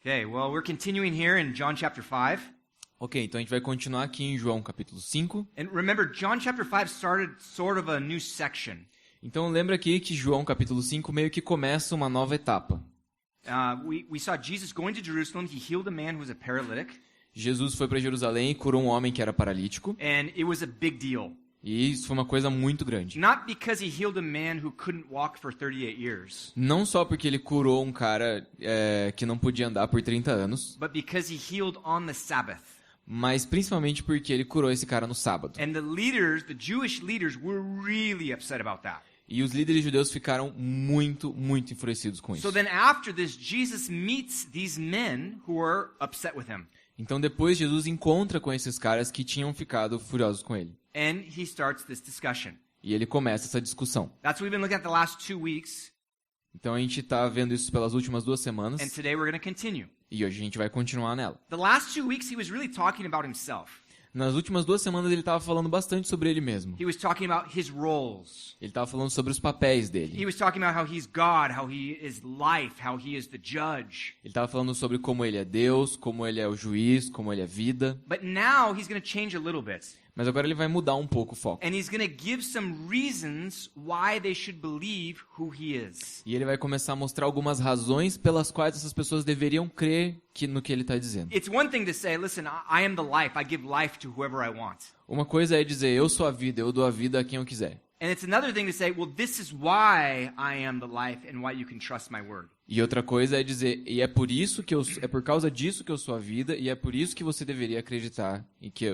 Okay, well, we're continuing here in John chapter 5. Ok, então a gente vai continuar aqui em João capítulo 5. And remember, John chapter 5 started sort of a new section. Então lembra aqui que João capítulo 5 meio que começa uma nova etapa. We saw Jesus going to Jerusalem. He healed a man who was a paralytic. Jesus foi para Jerusalém e curou um homem que era paralítico. And it was a big deal. E isso foi uma coisa muito grande. Not because he healed a man who couldn't walk for 38 years. Não só porque ele curou um cara que não podia andar por 30 anos, But because he healed on the Sabbath. mas principalmente porque ele curou esse cara no sábado. And the leaders, the Jewish leaders, were really upset about that. E os líderes judeus ficaram muito, muito enfurecidos com isso. So then after this, Jesus meets these men who were upset with him. Então depois Jesus encontra com esses caras que tinham ficado furiosos com ele. And he starts this discussion. E ele começa essa discussão. That's what we've been looking at the last 2 weeks. Então a gente está vendo isso pelas últimas 2 semanas. And today we're going to continue. E hoje a gente vai continuar nela. The last 2 weeks he was really talking about himself. Nas últimas 2 semanas ele estava falando bastante sobre ele mesmo. He was talking about his roles. Ele estava falando sobre os papéis He dele. was talking about how he's God, how he is life, how he is the judge. Ele estava falando sobre como ele é Deus, como ele é o juiz, como ele é vida. But now he's going to change a little bit. Mas agora ele vai mudar um pouco o foco. And he's going to give some reasons why they should believe who he is. E ele vai começar a mostrar algumas razões pelas quais essas pessoas deveriam crer no que ele está dizendo. It's one thing to say, listen, I am the life. I give life to whoever I want. Uma coisa é dizer, eu sou a vida, eu dou a vida a quem eu quiser. And it's another thing to say, well, this is why I am the life and why you can trust my word. E outra coisa é dizer, e é por causa disso que eu sou a vida, e é por isso que você deveria acreditar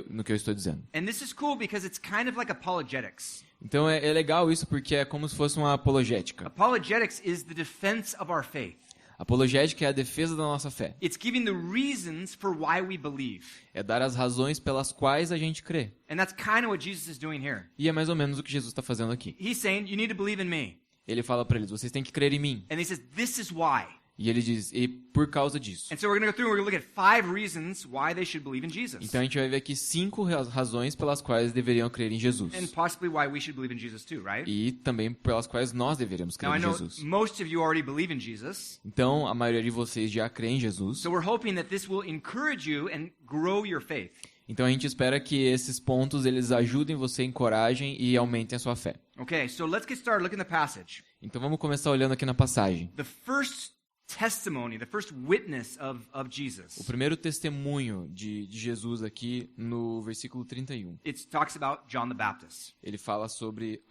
no que eu estou dizendo. And this is cool because it's kind of like apologetics. Então é legal isso porque é como se fosse uma apologética. Apologetics is the defense of our faith. Apologética é a defesa da nossa fé. It's giving the reasons for why we believe. É dar as razões pelas quais a gente crê. And that's kind of what Jesus is doing here. E é mais ou menos o que Jesus está fazendo aqui. He's saying, you need to believe in me. Ele fala para eles, vocês têm que crer em mim. And he says, this is why. E ele diz, e por causa disso. And so we're going to go through and we're going to look at 5 reasons why they should believe in Jesus. Então a gente vai ver aqui 5 razões pelas quais deveriam crer em Jesus. And possibly why we should believe in Jesus too, right? E também pelas quais nós deveríamos Now I crer em know Jesus. most of you already believe in Jesus. Então a maioria de vocês já crê em Jesus. So we're hoping that this will encourage you and grow your faith. Então a gente espera que esses pontos eles ajudem você, encorajem e aumentem a sua fé. Okay, so let's get started. Look in the passage. Então vamos começar olhando aqui na passagem. The first testimony, the first witness of Jesus. O primeiro testemunho de Jesus aqui no versículo 31. It talks about John the Baptist. Ele fala sobre...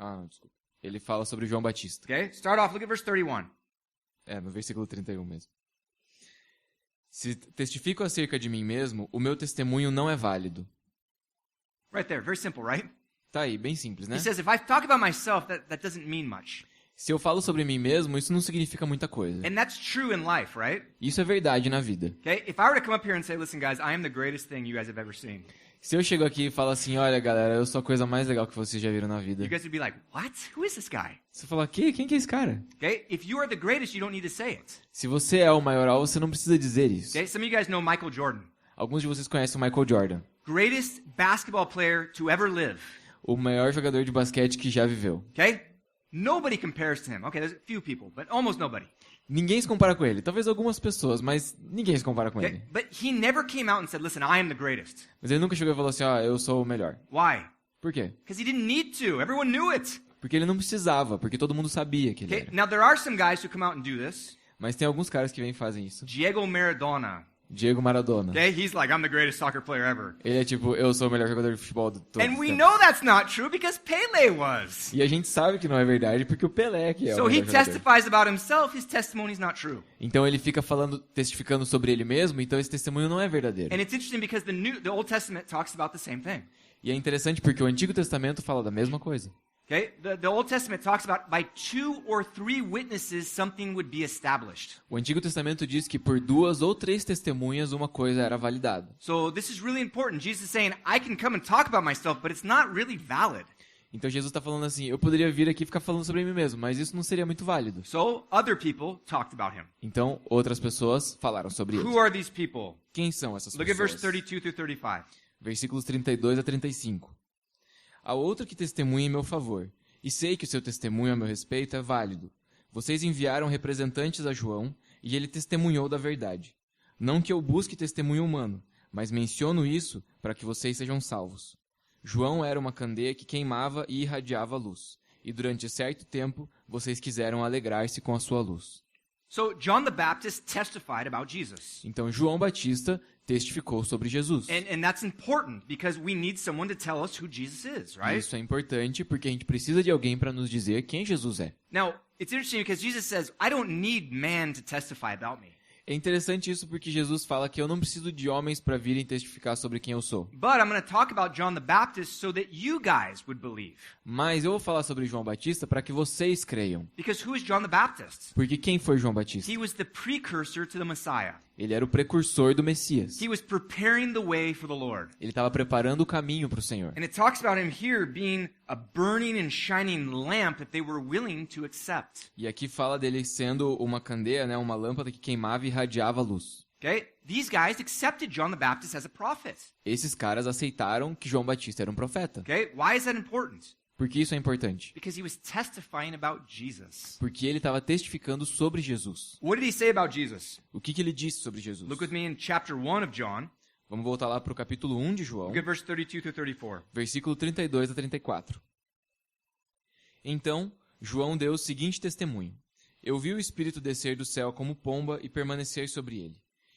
Ele fala sobre João Batista. Okay, start off, look at verse 31. É, no versículo 31 mesmo. Se testifico acerca de mim mesmo, o meu testemunho não é válido. Right there, very simple, right? Tá aí, bem simples, né? He says, if I talk about myself, that doesn't mean much. Se eu falo sobre mim mesmo, isso não significa muita coisa. And that's true in life, right? Isso é verdade na vida. Okay, if I were to come up here and say, listen guys, I am the greatest thing you guys have ever seen. Se eu chego aqui e falo assim, olha galera, eu sou a coisa mais legal que vocês já viram na vida. You guys would be like, what? Who is this guy? Você fala, quem que é esse cara? Okay, if you are the greatest, you don't need to say it. Se você é o maioral, você não precisa dizer isso. Okay, some of you guys know Michael Jordan. Alguns de vocês conhecem o Michael Jordan. Greatest basketball player to ever live. O maior jogador de basquete que já viveu. Okay? Nobody compares to him. Okay, there's a few people, but almost nobody. Ninguém se compara com ele. Talvez algumas pessoas, mas ninguém se compara com Okay? ele. But he never came out and said, listen, I am the greatest. Mas ele nunca chegou e falou assim, eu sou o melhor. Why? Por quê? Because he didn't need to. Everyone knew it. Porque ele não precisava, porque todo mundo sabia que ele Okay? era. Now there are some guys who come out and do this. Mas tem alguns caras que vêm e fazem isso. Diego Maradona. Diego Maradona. Okay? He's like, I'm the greatest soccer player ever. Ele é tipo, eu sou o melhor jogador de futebol de todos And os we tempos. know that's not true because Pele was. E a gente sabe que não é verdade, porque o Pelé que é So o he melhor jogador. testifies about himself, his testimony is not true. Então ele fica testificando sobre ele mesmo, então esse testemunho não é verdadeiro. And it's interesting because the Old Testament talks about the same thing. E é interessante porque o Antigo Testamento fala da mesma coisa. Okay? The Old Testament talks about by 2 or 3 witnesses something would be established. O Antigo Testamento diz que por 2 ou 3 testemunhas uma coisa era validada. So this is really important. Jesus is saying, I can come and talk about myself, but it's not really valid. Então Jesus está falando assim, eu poderia vir aqui e ficar falando sobre mim mesmo, mas isso não seria muito válido. So other people talked about him. Então outras pessoas falaram sobre ele. Who are these people? Quem são essas Look at verse pessoas? 32 through 35. Versículos 32 a 35. Há outro que testemunha em meu favor, e sei que o seu testemunho a meu respeito é válido. Vocês enviaram representantes a João, e ele testemunhou da verdade. Não que eu busque testemunho humano, mas menciono isso para que vocês sejam salvos. João era uma candeia que queimava e irradiava luz. E durante certo tempo, vocês quiseram alegrar-se com a sua luz. So John the Baptist testified about Jesus. Então, João Batista testificou sobre Jesus. And that's important because we need someone to tell us who Jesus is, E right? isso é importante porque a gente precisa de alguém para nos dizer quem Jesus é. Now, it's interesting because Jesus says, I don't need man to testify about me. É interessante isso porque Jesus fala que eu não preciso de homens para virem testificar sobre quem eu sou. But I'm going to talk about John the Baptist so that you guys would believe. Mas eu vou falar sobre João Batista para que vocês creiam. Because who is John the Baptist? Porque quem foi João Batista? He was the precursor to the Messiah. Ele era o precursor do Messias. He was preparing the way for the Lord. Ele estava preparando o caminho para o Senhor. And it talks about him here being a burning and shining lamp that they were willing to accept. E aqui fala dele sendo uma candeia, né, uma lâmpada que queimava e irradiava luz. Okay? These guys accepted John the Baptist as a prophet. Esses caras aceitaram que João Batista era um profeta. Okay? Why is that important? Por que isso é importante? Because he was testifying about Jesus. Porque ele estava testificando sobre Jesus. What did he say about Jesus? O que ele disse sobre Jesus? Look with me in chapter 1 of John. Vamos voltar lá para o capítulo 1 de João, Look at verse 32 through 34. versículo 32 a 34. Então, João deu o seguinte testemunho. Eu vi o Espírito descer do céu como pomba e permanecer sobre ele.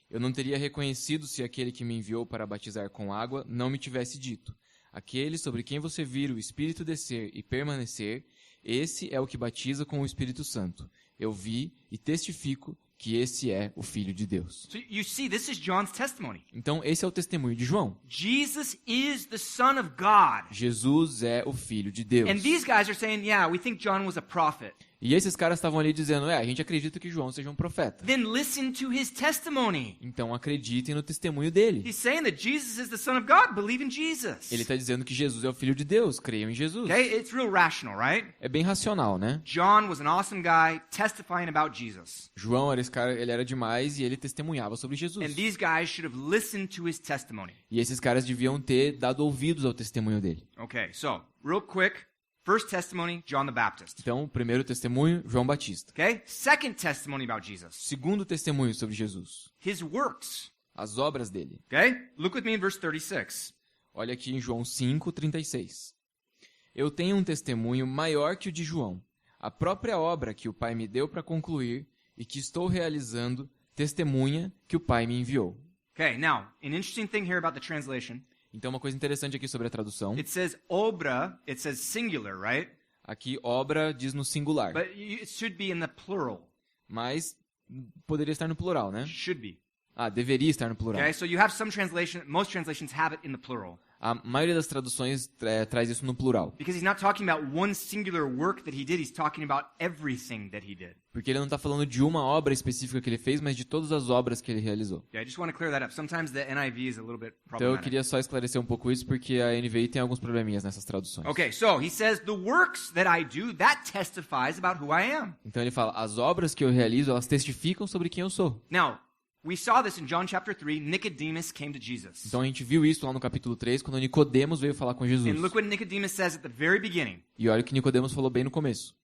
Eu não teria reconhecido se aquele que me enviou para batizar com água não me tivesse dito. Aquele sobre quem você vir o Espírito descer e permanecer, esse é o que batiza com o Espírito Santo. Eu vi e testifico que esse é o Filho de Deus. So you see, this is John's testimony. Então, esse é o testemunho de João. Jesus is the Son of God. Jesus é o Filho de Deus. And these guys are saying, yeah, we think John was a prophet. E esses caras estavam ali dizendo, a gente acredita que João seja um profeta. Then listen to his testimony. Então acreditem no testemunho dele. He's saying that Jesus is the Son of God. Believe in Jesus. Ele está dizendo que Jesus é o Filho de Deus, creiam em Jesus. Okay, it's real rational, right? É bem racional, né? John was an awesome guy testifying about Jesus. João era esse cara, ele era demais e ele testemunhava sobre Jesus. And these guys should have listened to his testimony. E esses caras deviam ter dado ouvidos ao testemunho dele. Okay, so real quick, first testimony, John the Baptist. Então, o primeiro testemunho, João Batista. Okay, second testimony about Jesus, Segundo testemunho sobre Jesus, his works. as obras dele. Okay, look with me in verse 36. Olha aqui em João 5:36. Eu tenho um testemunho maior que o de João. A própria obra que o Pai me deu para concluir e que estou realizando testemunha que o Pai me enviou. Okay, now, an interesting thing here about the translation. Então, uma coisa interessante aqui sobre a tradução. It says obra, it says singular, right? Aqui, obra diz no singular. But it should be in the plural. Mas poderia estar no plural, né? Should be. Deveria estar no plural. Okay, so you have some translation, most translations have it in the plural. A maioria das traduções traz isso no plural. Because he's not talking about one singular work that he did, he's talking about everything that he did. Porque ele não está falando de uma obra específica que ele fez, mas de todas as obras que ele realizou. Yeah, I just want to clear that up. Sometimes the NIV is a little bit Então eu problematic. queria só esclarecer um pouco isso, porque a NVI tem alguns probleminhas nessas traduções. Okay, so he says, the works that I do, that testifies about who I am. Então ele fala, as obras que eu realizo, elas testificam sobre quem eu sou. Now, we saw this in John chapter 3. Nicodemus came to Jesus. Então a gente viu isso lá no capítulo 3, quando Nicodemos veio falar com Jesus. And look what Nicodemus says at the very beginning. E olha o que Nicodemos falou bem no começo.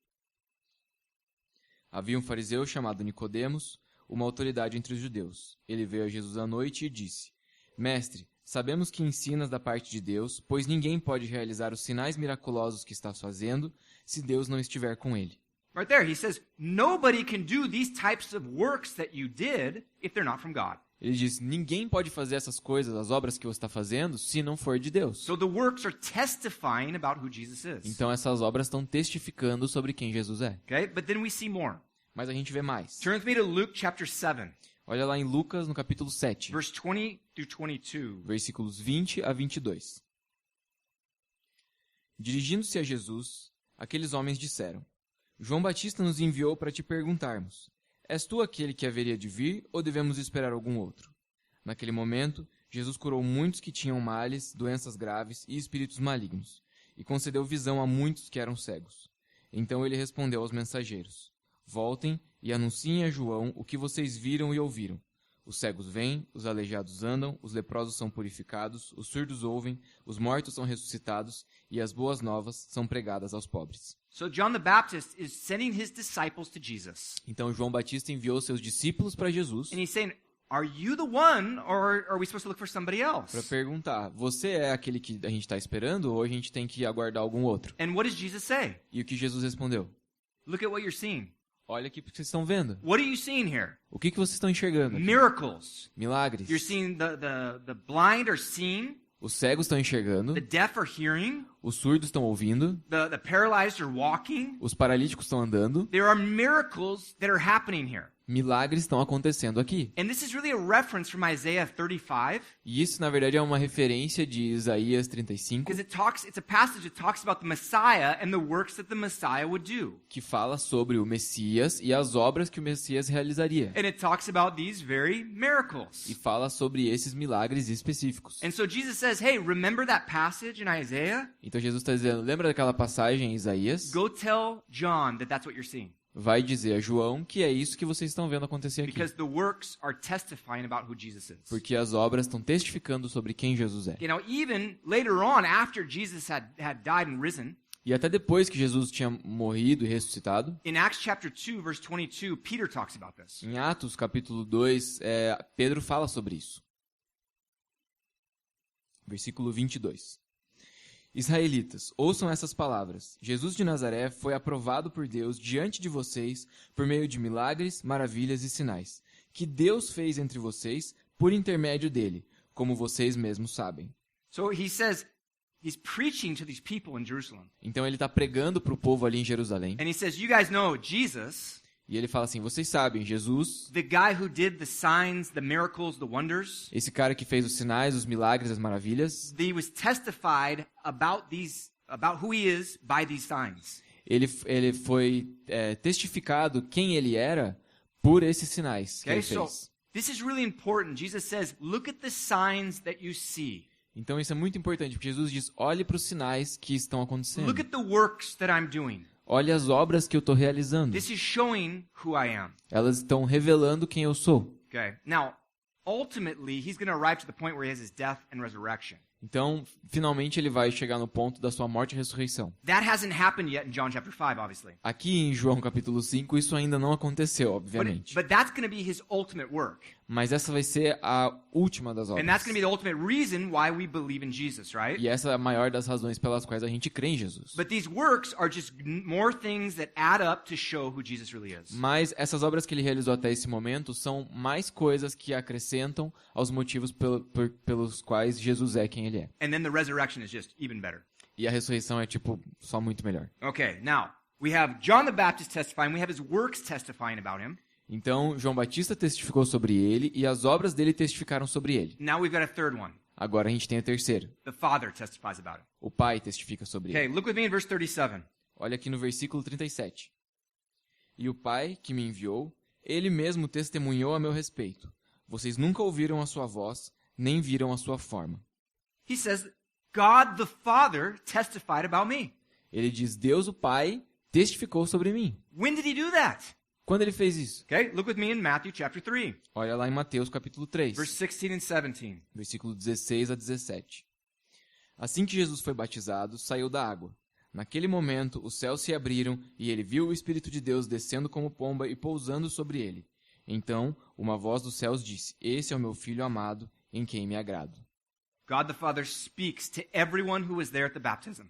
Havia um fariseu chamado Nicodemos, uma autoridade entre os judeus. Ele veio a Jesus à noite e disse: Mestre, sabemos que ensinas da parte de Deus, pois ninguém pode realizar os sinais miraculosos que estás fazendo se Deus não estiver com ele. Right there, he says, nobody can do these types of works that you did if they're not from God. Ele diz, ninguém pode fazer essas coisas, as obras que você está fazendo, se não for de Deus. So the works are testifying about who Jesus is. Então essas obras estão testificando sobre quem Jesus é. Okay, but then we see more. Mas a gente vê mais. Turn with me to Luke chapter 7, Olha lá em Lucas, no capítulo 7, verse 20 through 22. versículos 20 a 22. Dirigindo-se a Jesus, aqueles homens disseram: João Batista nos enviou para te perguntarmos: És tu aquele que haveria de vir ou devemos esperar algum outro? Naquele momento, Jesus curou muitos que tinham males, doenças graves e espíritos malignos, e concedeu visão a muitos que eram cegos. Então ele respondeu aos mensageiros: Voltem e anunciem a João o que vocês viram e ouviram. Os cegos vêm, os aleijados andam, os leprosos são purificados, os surdos ouvem, os mortos são ressuscitados e as boas novas são pregadas aos pobres. So John the Baptist is sending his disciples to Jesus. Então João Batista enviou seus discípulos para Jesus And he's saying, are you the one, or are we supposed to look for somebody para else? perguntar: você é aquele que a gente está esperando ou a gente tem que aguardar algum outro? And what does Jesus say? E o que Jesus respondeu? Look at what you're seeing. Olha aqui o que vocês estão vendo. What are you seeing here? O que vocês estão enxergando aqui? Miracles. Milagres. You're seeing the blind are seeing, Os cegos estão enxergando, the deaf are hearing, os surdos estão ouvindo, the paralyzed are walking. os paralíticos estão andando. There are miracles that are happening here. Milagres estão acontecendo aqui. And this is really a reference from Isaiah 35, E isso, na verdade, é uma referência de Isaías 35, because it's a passage that talks about the Messiah and the works that the Messiah would do. que fala sobre o Messias e as obras que o Messias realizaria. And it talks about these very E miracles. fala sobre esses milagres específicos. And so Jesus says, hey, remember that passage in Isaiah? Então Jesus está dizendo, lembra daquela passagem em Isaías? Go tell John that that's what you're seeing. Vai dizer a João que é isso que vocês estão vendo acontecer aqui. Because the works are testifying about who Jesus is. Porque as obras estão testificando sobre quem Jesus é. You know, even later on, after Jesus had died and risen, E até depois que Jesus tinha morrido e ressuscitado, in Acts chapter 2, verse 22, Peter talks about this. em Atos capítulo 2, Pedro fala sobre isso. Versículo 22. Israelitas, ouçam essas palavras. Jesus de Nazaré foi aprovado por Deus diante de vocês por meio de milagres, maravilhas e sinais, que Deus fez entre vocês por intermédio dele, como vocês mesmos sabem. So he says, he's preaching to these people in Jerusalem. Então ele está pregando para o povo ali em Jerusalém. And he says, you guys know Jesus, E ele fala assim, vocês sabem, Jesus, the guy who did the signs, the miracles, the wonders, esse cara que fez os sinais, os milagres, as maravilhas, he was testified about who he is by these signs. ele foi testificado quem ele era por esses sinais que Okay, ele so fez. this is really important. Jesus says, look at the signs that you see. Então isso é muito importante, porque Jesus diz, olhe para os sinais que estão acontecendo. Look at the works that I'm doing. Olhe as obras que eu estou realizando. This is showing who I am. Elas estão revelando quem eu sou. Okay. Now, ultimately, he's going to arrive to the point where he has his death and resurrection. Então, finalmente ele vai chegar no ponto da sua morte e ressurreição. That hasn't happened yet in John chapter 5, obviously. Aqui em João capítulo 5, isso ainda não aconteceu, obviamente. But that's going to be his ultimate work. Mas essa vai ser a última das obras. And that's going to be the ultimate reason why we believe in Jesus, right? E essa é a maior das razões pelas quais a gente crê em Jesus. But these works are just more things that add up to show who Jesus really is. Mas essas obras que ele realizou até esse momento são mais coisas que acrescentam aos motivos pelos quais Jesus é quem ele é. And then the resurrection is just even better. E a ressurreição é, tipo, só muito melhor. Okay, now, we have John the Baptist testifying, we have his works testifying about him. Então, João Batista testificou sobre ele e as obras dele testificaram sobre ele. Now we've got a third one. Agora a gente tem a terceira. The Father testifies about him. O Pai testifica sobre Okay, ele. look with me in verse 37. Olha aqui no versículo 37. E o Pai que me enviou, ele mesmo testemunhou a meu respeito. Vocês nunca ouviram a sua voz, nem viram a sua forma. He says, God the Father testified about me. Ele diz, Deus o Pai testificou sobre mim. When did he do that? Quando ele fez isso? Okay, look with me in Matthew chapter 3, Olha lá em Mateus capítulo 3, verse 16 and 17. versículo 16 a 17. Assim que Jesus foi batizado, saiu da água. Naquele momento, os céus se abriram e ele viu o Espírito de Deus descendo como pomba e pousando sobre ele. Então, uma voz dos céus disse, esse é o meu Filho amado, em quem me agrado. God the Father speaks to everyone who was there at the baptism.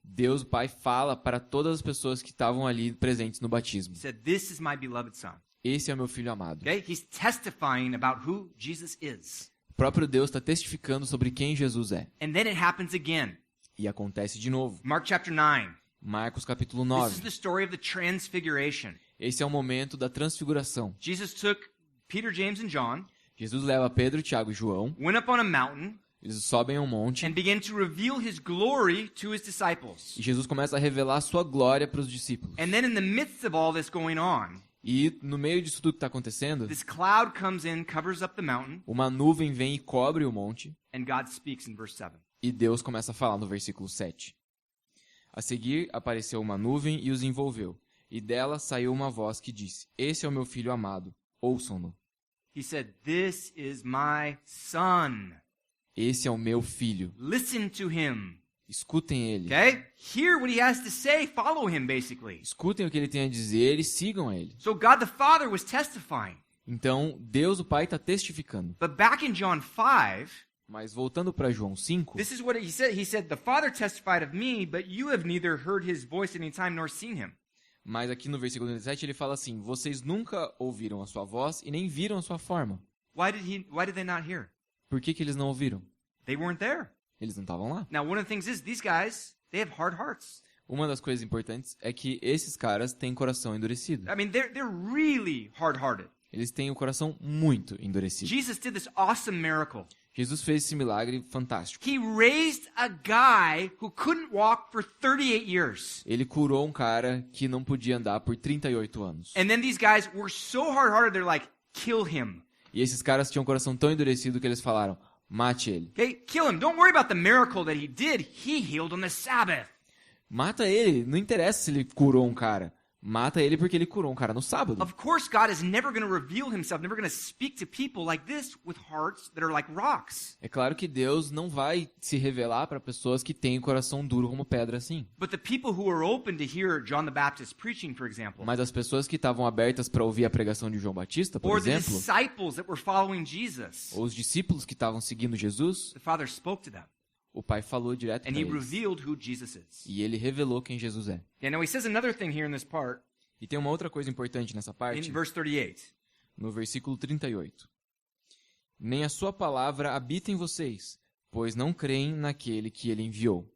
Deus o Pai fala para todas as pessoas que estavam ali presentes no batismo. He said, this is my beloved Son. Esse é o meu Filho amado. Okay, he's testifying about who Jesus is. O próprio Deus está testificando sobre quem Jesus é. And then it happens again. E acontece de novo. Mark chapter 9. Marcos capítulo This is 9. the story of the transfiguration. Esse é o momento da transfiguração. Jesus took Peter, James, and John, Jesus leva Pedro, Tiago e João. went up on a mountain, Eles sobem a um monte. and began to reveal his glory to his disciples. E Jesus começa a revelar a sua glória para os discípulos. And then in the midst of all this going on, E no meio disso tudo que está acontecendo, this cloud comes in, covers up the mountain, uma nuvem vem e cobre o monte. and God speaks in verse 7. E Deus começa a falar no versículo 7. A seguir apareceu uma nuvem e os envolveu. E dela saiu uma voz que disse, esse é o meu Filho amado, ouçam-no. He said, this is my son. Esse é o meu Filho, Listen to him. escutem ele. Okay? Hear what he has to say. Follow him, basically. Escutem o que ele tem a dizer e sigam ele. So God the Father was testifying. Então, Deus, o Pai, está testificando. But back in John 5, Mas voltando para João 5, this is what he said. He said, "The Father testified of me, but you have neither heard his voice at any time nor seen him." mas aqui no versículo 17 ele fala assim: vocês nunca ouviram a sua voz e nem viram a sua forma. Why did they not hear? Por que eles não ouviram? They weren't there. Eles não estavam lá. Now, one of the things is these guys, they have hard hearts. Uma das coisas importantes é que esses caras têm coração endurecido. I mean, they're really hard-hearted. Eles têm o coração muito endurecido. Jesus did this awesome miracle. Jesus fez esse milagre fantástico. He raised a guy who couldn't walk for 38 years. Ele curou um cara que não podia andar por 38 anos. And then these guys were so hard-hearted, they're like, kill him. E esses caras tinham um coração tão endurecido que eles falaram: mate ele. Okay, kill him. Don't worry about the miracle that he did. He healed on the Sabbath. Mata ele. Não interessa se ele curou um cara. Mata ele porque ele curou um cara no sábado. Of course, God is never going to reveal himself, never going to speak to people like this with hearts that are like rocks. É claro que Deus não vai se revelar para pessoas que têm o coração duro como pedra assim. But the people who are open to hear John the Baptist preaching, for example, Mas as pessoas que estavam abertas para ouvir a pregação de João Batista, por or the exemplo, disciples that were following Jesus, ou os discípulos que estavam seguindo Jesus, the Father spoke to them, o Pai falou direto and para he eles. revealed who Jesus is. E ele revelou quem Jesus é. Okay, now he says another thing here in this part, E tem uma outra coisa importante nessa parte, in verse 38. no versículo 38. Nem a sua palavra habita em vocês, pois não creem naquele que ele enviou.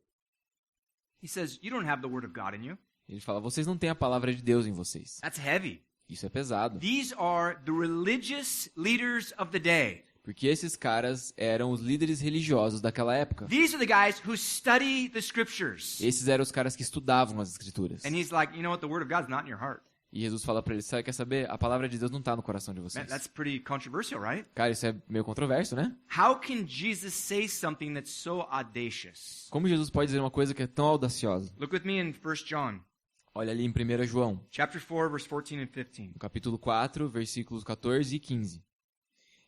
He says, you don't have the word of God in you. Ele fala: vocês não têm a palavra de Deus em vocês. That's heavy. Isso é pesado. These are the religious leaders of the day. Porque esses caras eram os líderes religiosos daquela época. These are the guys who study the scriptures. Esses eram os caras que estudavam as escrituras. And he's like, you know what? The word of God's not in your heart. E Jesus fala pra eles: sabe, quer saber? A palavra de Deus não está no coração de Man, vocês. that's pretty controversial, right? Cara, isso é meio controverso, né? How can Jesus say something that's so audacious? Como Jesus pode dizer uma coisa que é tão audaciosa? Look with me in 1 John, Olha ali em 1 João, chapter 4, verse 14 and 15. no capítulo 4, versículos 14 e 15.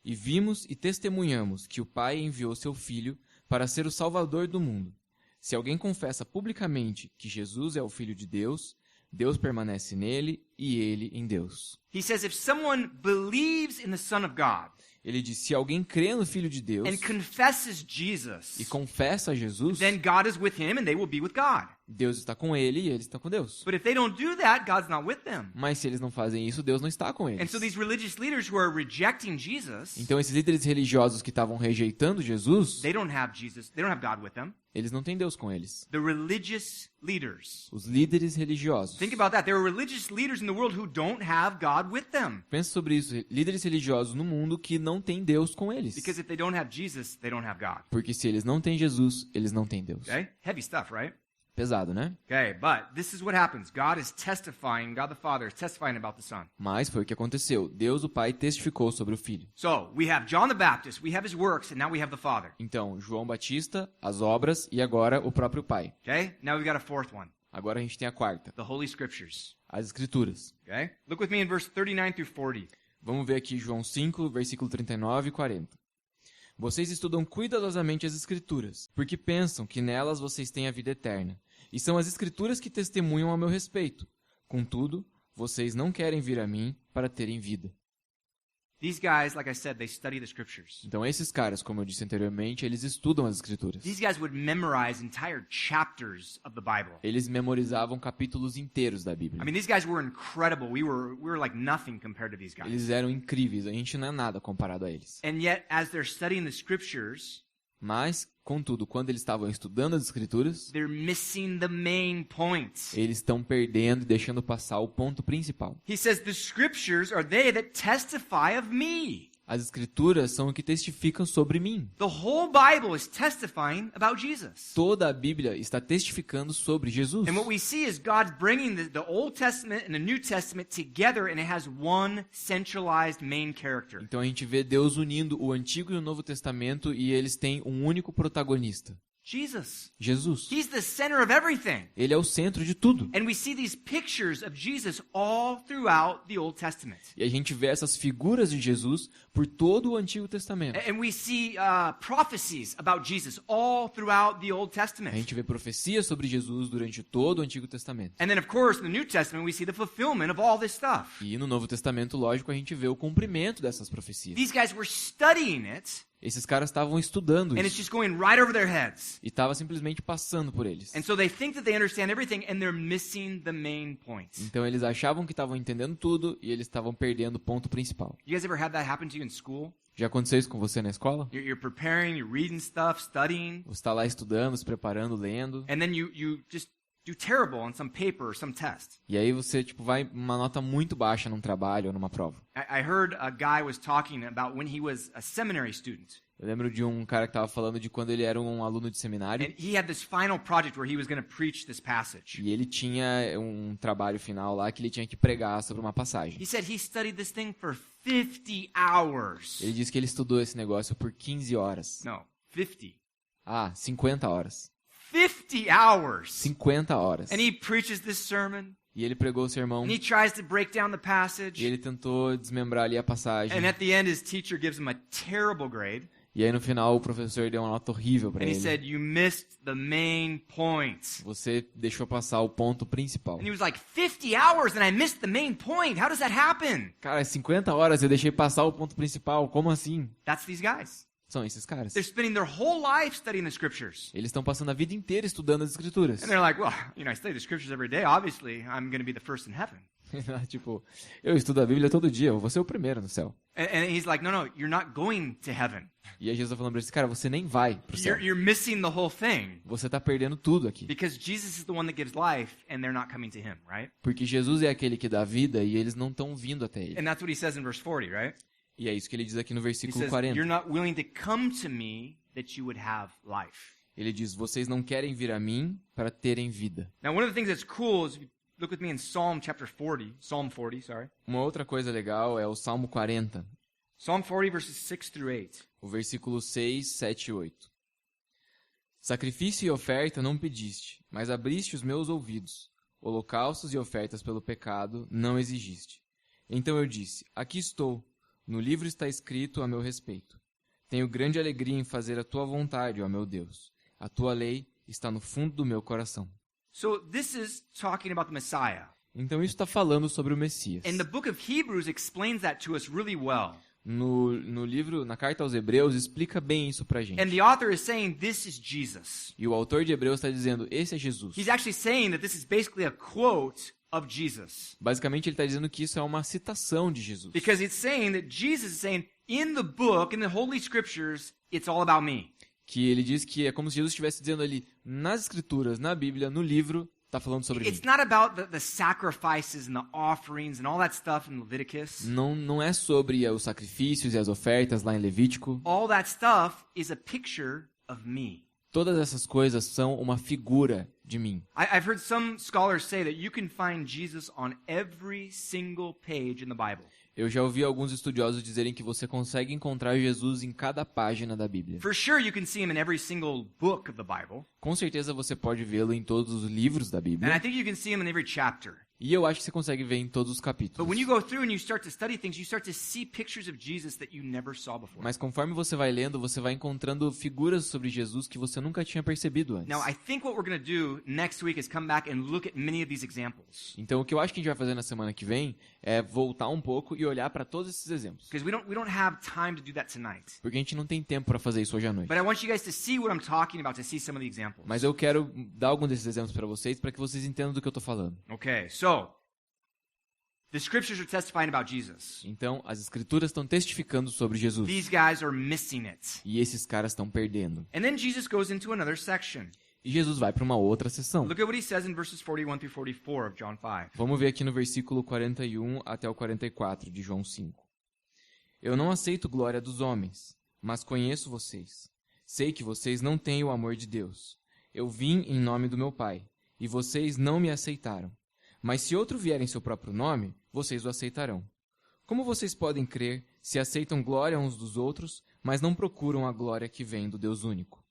E vimos e testemunhamos que o Pai enviou seu Filho para ser o Salvador do mundo. Se alguém confessa publicamente que Jesus é o Filho de Deus, Deus permanece nele e ele em Deus. He says if someone believes in the Son of God Ele diz: se alguém crê no Filho de Deus and confesses Jesus, e confessa a Jesus, then God is with him and they will be with God. Deus está com ele e ele está com Deus. But if they don't do that, God's not with them. Mas se eles não fazem isso, Deus não está com And eles. so these religious leaders who are rejecting Jesus, Então esses líderes religiosos que estavam rejeitando Jesus, they don't have Jesus, they don't have God with them. eles não têm Deus com eles. The religious leaders. Os líderes religiosos. Think about that. There are religious leaders in the world who don't have God with them. Pensa sobre isso. Líderes religiosos no mundo que não têm Deus com eles. Because if they don't have Jesus, they don't have God. Porque se eles não têm Jesus, eles não têm Deus. Okay? Heavy stuff, right? Pesado, né? Okay, but this is what happens. God is testifying, God the Father is testifying about the Son. Mas foi o que aconteceu. Deus, o Pai, testificou sobre o Filho. So, we have John the Baptist, we have his works, and now we have the Father. Então, João Batista, as obras e agora o próprio Pai. Okay? Now we've got a fourth one. Agora a gente tem a quarta, The Holy Scriptures. as Escrituras. Okay? Look with me in verse 39 through 40. Vamos ver aqui João 5, versículo 39 e 40. Vocês estudam cuidadosamente as Escrituras, porque pensam que nelas vocês têm a vida eterna. E são as Escrituras que testemunham a meu respeito. Contudo, vocês não querem vir a mim para terem vida. These guys, like I said, they study the Scriptures. Então esses caras, como eu disse anteriormente, eles estudam as Escrituras. These guys would memorize entire chapters of the Bible. Eles memorizavam capítulos inteiros da Bíblia. I mean, these guys were incredible. We were like nothing compared to these guys. Eles eram incríveis, a gente não é nada comparado a eles. And yet, as they're studying the Scriptures, Mas, contudo, quando eles estavam estudando as Escrituras, they're missing the main point. eles estão perdendo e deixando passar o ponto principal. He says, the Scriptures are they that testify of me. As Escrituras são o que testificam sobre mim. The whole Bible is testifying about Jesus. Toda a Bíblia está testificando sobre Jesus. And what we see is God bringing the Old Testament and the New Testament together, and it has one centralized main character. Então a gente vê Deus unindo o Antigo e o Novo Testamento e eles têm um único protagonista, Jesus. Jesus. He's the center of everything. Ele é o centro de tudo. And we see these pictures of Jesus all throughout the Old Testament. E a gente vê essas figuras de Jesus por todo o Antigo Testamento. And we see prophecies about Jesus all throughout the Old A Testament. gente vê profecias sobre Jesus durante todo o Antigo Testamento. And then, of course, in the New Testament, we see the fulfillment of all this stuff. E no Novo Testamento, lógico, a gente vê o cumprimento dessas profecias. These guys were studying it, Esses caras estavam estudando and it's isso. just going right over their heads. E estava simplesmente passando por eles. And so they think that they understand everything, and they're missing the main point. Então eles achavam que estavam entendendo tudo e eles estavam perdendo o ponto principal. You guys ever had that happen to you in school? Já aconteceu isso com você na escola? You're preparing, you're reading stuff, studying, Você está lá estudando, se preparando, lendo. and then you just do terrible on some paper or some test. E aí você vai uma nota muito baixa num trabalho ou numa prova. I heard a guy was talking about when he was a seminary student. Eu lembro de um cara que estava falando de quando ele era um aluno de seminário. And he had this final project where he was going to preach this passage. E ele tinha um trabalho final lá que ele tinha que pregar sobre uma passagem. He said he studied this thing for 50 hours. Ele disse que ele estudou esse negócio por 15 horas. No, 50. 50 horas. 50 hours. 50 horas. And he preaches this sermon, E ele pregou o sermão and he tries to break down the e passage. ele tentou desmembrar ali a passagem. And at the end, his teacher gives him a terrible grade. E aí no final o professor deu uma nota horrível para And he ele. said, you missed the main point. Você deixou passar o ponto principal. And he was like, 50 hours and I missed the main point. How does that happen? Cara, 50 horas eu deixei passar o ponto principal. Como assim? That's these guys. São esses caras. They're spending their whole life studying the scriptures. Eles estão passando a vida inteira estudando as escrituras. And they're like, well, I study the scriptures every day. Obviously, I'm going to be the first in heaven. Tipo, eu estudo a Bíblia todo dia, eu vou ser o primeiro no céu. And he's like, no, you're not going to heaven. E aí Jesus tá falando pra eles, cara, você nem vai pro céu. You're missing the whole thing. Você tá perdendo tudo aqui. Because Jesus is the one that gives life, and they're not coming to him, right? Porque Jesus é aquele que dá vida e eles não estão vindo até ele. And that's what he says in verse 40, right? E é isso que ele diz aqui no He versículo says, 40. you're not willing to come to me that you would have life. Ele diz, vocês não querem vir a mim para terem vida. Now, one of the things that's cool is, look with me in Psalm 40, sorry. Uma outra coisa legal é o Salmo 40, Psalm 40, verses 6 through 8. o versículo 6, 7 e 8. Sacrifício e oferta não pediste, mas abriste os meus ouvidos. Holocaustos e ofertas pelo pecado não exigiste. Então eu disse, aqui estou, no livro está escrito a meu respeito. Tenho grande alegria em fazer a tua vontade, ó meu Deus. A tua lei está no fundo do meu coração. So this is talking about the Messiah. Então isso está falando sobre o Messias. And the book of Hebrews explains that to us really well. No livro, na carta aos Hebreus, explica bem isso pra gente. And the author is saying this is Jesus. E o autor de Hebreus está dizendo, esse é Jesus. He's actually saying that this is basically a quote of Jesus. Basicamente ele está dizendo que isso é uma citação de Jesus. Because it's saying that Jesus is saying, in the book, in the Holy Scriptures, it's all about me. Que ele diz que é como se Jesus estivesse dizendo ali, nas escrituras, na Bíblia, no livro, está falando sobre It's mim. not about the sacrifices and the offerings and all that stuff in Leviticus. Não é sobre os sacrifícios e as ofertas lá em Levítico. All that stuff is a picture of me. Todas essas coisas são uma figura de mim. I've heard some scholars say that you can find Jesus on every single page in the Bible. Eu já ouvi alguns estudiosos dizerem que você consegue encontrar Jesus em cada página da Bíblia. For sure, you can see him in every single book of the Bible. Com certeza você pode vê-lo em todos os livros da And I Bíblia. think you can see him in every chapter. E eu acho que você consegue ver em todos os But capítulos. when you go through and you start to study things, you start to see pictures of Jesus that you never saw before. Mas conforme você vai lendo, você vai encontrando figuras sobre Jesus que você nunca tinha percebido antes. Now, I think what we're going to do next week is come back and look at many of these examples. Então, o que eu acho que a gente vai fazer na semana que vem é voltar um pouco e olhar para todos esses exemplos. Because we don't have time to do that tonight. Porque a gente não tem tempo para fazer isso hoje à noite. But I want you guys to see what I'm talking about, to see some of the examples. Mas eu quero dar algum desses exemplos para vocês, para que vocês entendam do que eu estou falando. Okay, so the scriptures are testifying about Jesus. Então, as escrituras estão testificando sobre Jesus. These guys are missing it. E esses caras estão perdendo. And then Jesus goes into another section. E Jesus vai para uma outra sessão. Look at what he says in verses 41 through 44 of John 5. Vamos ver aqui no versículo 41 até o 44 de João 5. Eu não aceito glória dos homens, mas conheço vocês. Sei que vocês não têm o amor de Deus. Eu vim em nome do meu Pai, e vocês não me aceitaram. Mas se outro vier em seu próprio nome, vocês o aceitarão. Como vocês podem crer se aceitam glória uns dos outros, mas não procuram a glória que vem do Deus único?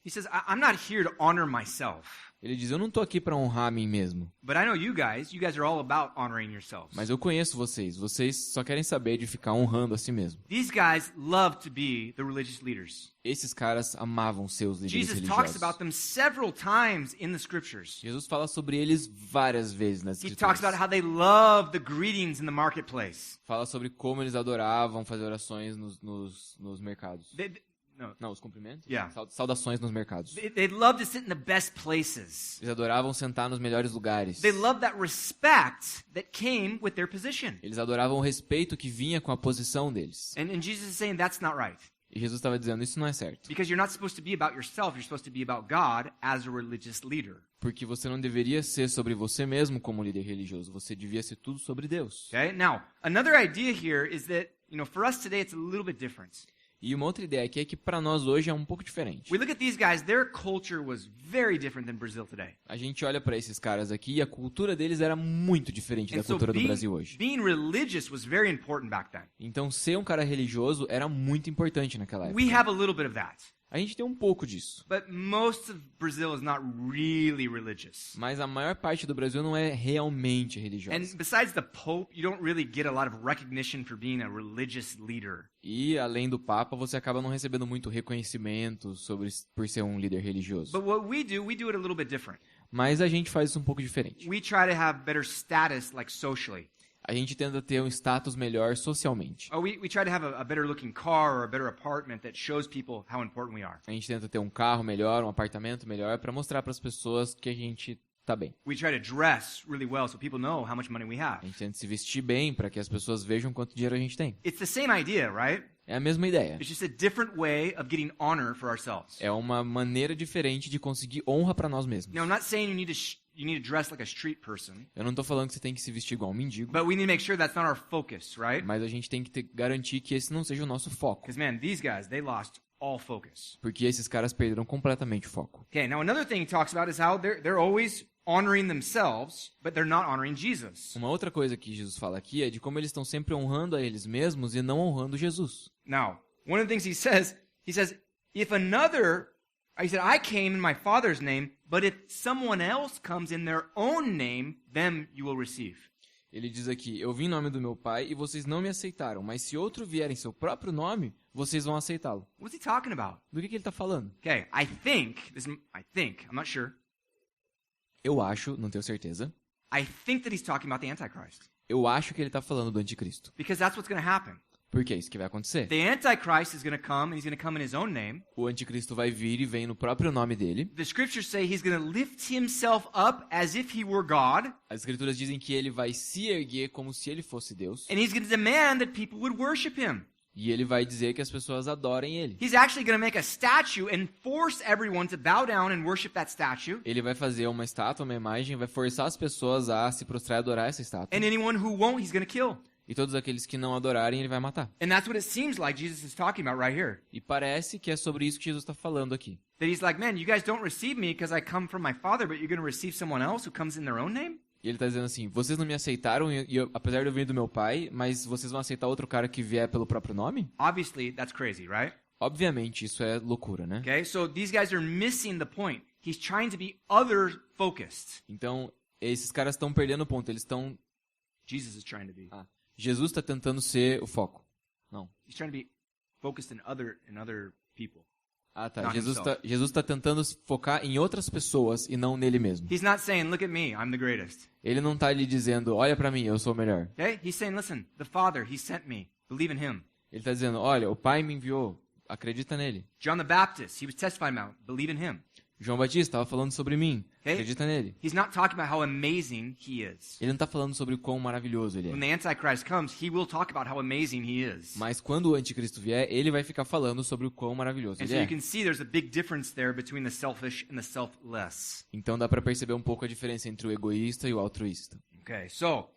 He says, I'm not here to honor myself. Ele diz, eu não estou aqui para honrar a mim mesmo. But I know you guys are all about honoring yourselves. Mas eu conheço vocês. Vocês só querem saber de ficar honrando a si mesmo. These guys love to be the religious leaders. Esses caras amavam seus líderes Jesus talks religiosos. about them several times in the scriptures. Jesus fala sobre eles várias vezes nas He talks escrituras. about how they love the greetings in the marketplace. Fala sobre como eles adoravam fazer orações nos mercados. No, Não, os cumprimentos? Yeah. Saudações nos mercados. they love to sit in the best places. Eles adoravam sentar nos melhores lugares. They love that respect that came with their position. Eles adoravam o respeito que vinha com a posição deles. And Jesus is saying that's not right. E Jesus estava dizendo, isso não é certo. Because you're not supposed to be about yourself, you're supposed to be about God as a religious leader. Porque você não deveria ser sobre você mesmo como líder religioso. Você devia ser tudo sobre Deus. Okay? Now, another idea here is that, for us today it's a little bit different. E uma outra ideia aqui é que para nós hoje é um pouco diferente. We look at these guys, their culture was very different than Brazil today. A gente olha para esses caras aqui e a cultura deles era muito diferente da And so cultura do Brasil hoje. being religious was very important back then. Então ser um cara religioso era muito importante naquela época. We have a little bit of that. A gente tem um pouco disso. But most of Brazil is not really religious. Mas a maior parte do Brasil não é realmente religiosa. And besides the Pope, you don't really get a lot of recognition for being a religious leader. E além do Papa, você acaba não recebendo muito reconhecimento por ser um líder religioso. But what we do it a little bit different. Mas a gente faz isso um pouco diferente. We try to have better status, like socially. A gente tenta ter um status melhor socialmente. We try to have a better looking car or a better apartment that shows people how important we are. A gente tenta ter um carro melhor, um apartamento melhor, para mostrar para as pessoas que a gente tá bem. We try to dress really well so people know how much money we have. A gente tenta se vestir bem para que as pessoas vejam quanto dinheiro a gente tem. It's the same idea, right? É a mesma ideia. It's just a different way of getting honor for ourselves. É uma maneira diferente de conseguir honra para nós mesmos. Now, I'm not saying you need to dress like a street person, Eu não tô falando que você tem que se vestir igual um mendigo, but we need to make sure that's not our focus, right? mas a gente tem que garantir que esse não seja o nosso foco. Because, man, these guys, they lost all focus. Porque esses caras perderam completamente o foco. Okay, now another thing he talks about is how they're always honoring themselves, but they're not honoring Jesus. Uma outra coisa que Jesus fala aqui é de como eles estão sempre honrando a eles mesmos e não honrando Jesus. Now, one of the things he says, if another, he said, I came in my Father's name, but if someone else comes in their own name, them you will receive. Ele diz aqui, eu vim em nome do meu Pai e vocês não me aceitaram, mas se outro vier em seu próprio nome, vocês vão aceitá-lo. What's he talking about? Do que ele está falando? Okay, I think, I'm not sure, Eu acho, não tenho certeza, I think that he's talking about the Antichrist. eu acho que ele está falando do anticristo. Because that's what's going to happen. Porque é isso que vai acontecer. The Antichrist is going to come, and he's going to come in his own name. O anticristo vai vir e vem no próprio nome dele. The scriptures say he's going to lift himself up as if he were God, As escrituras dizem que ele vai se erguer como se ele fosse Deus. and he's going to demand that people would worship him. E ele vai dizer que as pessoas adorem ele. He's actually going to make a statue and force everyone to bow down and worship that statue. Ele vai fazer uma estátua, uma imagem, vai forçar as pessoas a se prostrar e adorar essa estátua. And anyone who won't, he's going to kill. E todos aqueles que não adorarem, ele vai matar. And that's what it seems like Jesus is talking about right here. E parece que é sobre isso que Jesus está falando aqui. That he's like, man, you guys don't receive me because I come from my Father, but you're going to receive someone else who comes in their own name? E ele está dizendo assim, vocês não me aceitaram, apesar de eu vir do meu pai, mas vocês vão aceitar outro cara que vier pelo próprio nome? Obviously, that's crazy, right? Obviamente, isso é loucura, né? Okay, so these guys are missing the point. He's trying to be other-focused. Então, esses caras estão perdendo o ponto. Eles estão... Jesus is trying to be. Jesus está tentando ser o foco. Não. He's trying to be focused in other people. Ah, tá. Not himself. Jesus está tentando focar em outras pessoas e não nele mesmo. He's not saying, look at me, I'm the greatest. Ele não está lhe dizendo, olha para mim, eu sou o melhor. Okay? He's saying, listen, the Father, He sent me. Believe in Him. Ele está dizendo, olha, o Pai me enviou, acredita nele. John the Baptist, he was testifying about, believe in Him. João Batista estava falando sobre mim, Okay? acredita nele. He's not talking about how amazing He is. Ele não está falando sobre o quão maravilhoso ele When é. the Antichrist comes, he will talk about how amazing He is. Mas quando o anticristo vier, ele vai ficar falando sobre o quão maravilhoso And ele so é. you can see there's a big difference there between the selfish and the selfless. Então dá para perceber um pouco a diferença entre o egoísta e o altruísta. Okay, so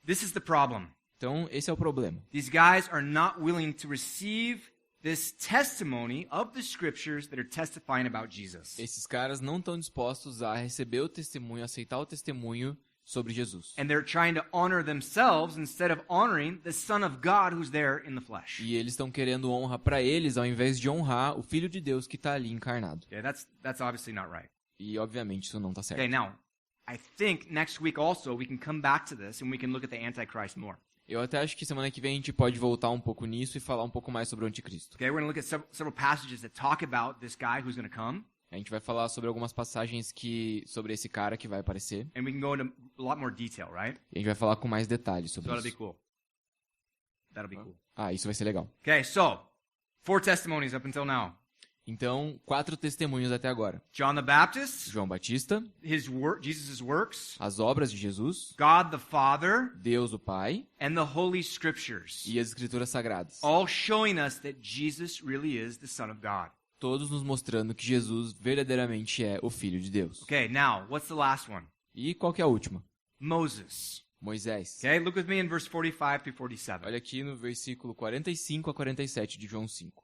this is the problem. Então esse é o problema. These guys are not willing to receive this testimony of the scriptures that are testifying about Jesus. Esses caras não estão dispostos a receber o testemunho, aceitar o testemunho sobre Jesus. And they're trying to honor themselves instead of honoring the Son of God who's there in the flesh. E eles estão querendo honra para eles, ao invés de honrar o Filho de Deus que está ali encarnado. Yeah, that's obviously not right. E, obviamente, isso não está certo. Okay, now, I think next week also we can come back to this and we can look at the Antichrist more. Eu até acho que semana que vem a gente pode voltar um pouco nisso e falar um pouco mais sobre o anticristo. Okay, we're going to look at several passages that talk about this guy who's going to come. A gente vai falar sobre algumas passagens sobre esse cara que vai aparecer. And we can go into a lot more detail, right? E a gente vai falar com mais detalhes So sobre that'll be isso. cool. That'll be cool. Ah, isso vai ser legal. Okay, so 4 testimonies up until now. Então, 4 testemunhos até agora. John the Baptist, João Batista, Jesus' works, as obras de Jesus, God the Father, Deus o Pai and the Holy Scriptures, e as Escrituras Sagradas. all showing us that Jesus really is the Son of God. Todos nos mostrando que Jesus verdadeiramente é o Filho de Deus. Okay, now, what's the last one? E qual que é a última? Moses. Moisés. Okay, look with me in verse 45 through 47. Olha aqui no versículo 45 a 47 de João 5.